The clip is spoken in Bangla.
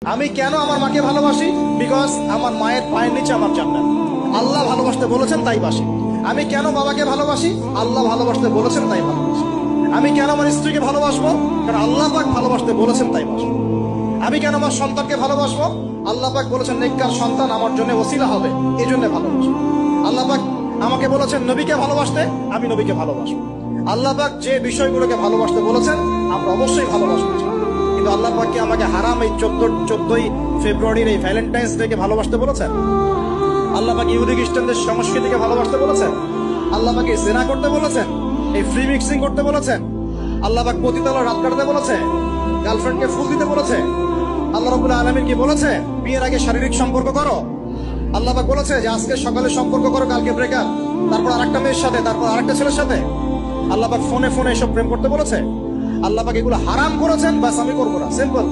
আমি কেন আমার মাকে ভালোবাসি? বিকজ আমার মায়ের পায়ের নিচে আমার জান্নাত। আল্লাহ ভালোবাসতে বলেছেন তাই বাসি। আমি কেন বাবাকে ভালোবাসি? আল্লাহ ভালোবাসতে বলেছেন তাই ভালোবাসি। আমি কেন আমার স্ত্রীকে ভালোবাসবো? কারণ আল্লাহ পাক ভালোবাসতে বলেছেন তাই বাসবো। আমি কেন আমার সন্তানকে ভালোবাসবো? আল্লাহ পাক বলেছেন নেককার সন্তান আমার জন্য ওসিলা হবে, এই জন্য ভালোবাসবো। আল্লাহ পাক আমাকে বলেছেন নবীকে ভালোবাসতে, আমি নবীকে ভালোবাসবো। আল্লাহ পাক যে বিষয়গুলোকে ভালোবাসতে বলেছেন আমরা অবশ্যই ভালোবাসবো। কিন্তু আল্লাহ পাক কি আমাকে হারাম এই 14ই ফেব্রুয়ারির এই ভ্যালেন্টাইন্স ডেকে ভালোবাসতে বলেছেন? আল্লাহ পাক ইহুদি খ্রিস্টানদের সংস্কৃতিকে ভালোবাসতে বলেছেন? আল্লাহ পাক জেনা করতে বলেছেন? এই ফ্রি মিক্সিং করতে বলেছেন? আল্লাহ পাক পতিতালয় রাত কাটাতে বলেছে? গার্লফ্রেন্ডকে ফুল দিতে বলেছে? আল্লাহ রাব্বুল আলামিন কি বলেছে বিয়ের আগে শারীরিক সম্পর্ক করো? আল্লাহ পাক বলেছে যে আজকে সকালে সম্পর্ক করো, কালকে ব্রেকআপ, তারপর আরেকটা মেয়ের সাথে, তারপর আরেকটা ছেলের সাথে? আল্লাহ পাক ফোনে ফোনে এসব প্রেম করতে বলেছে? আল্লাহ পাক এগুলো হারাম করেছেন, বাস আমি করবো না, সিম্পল।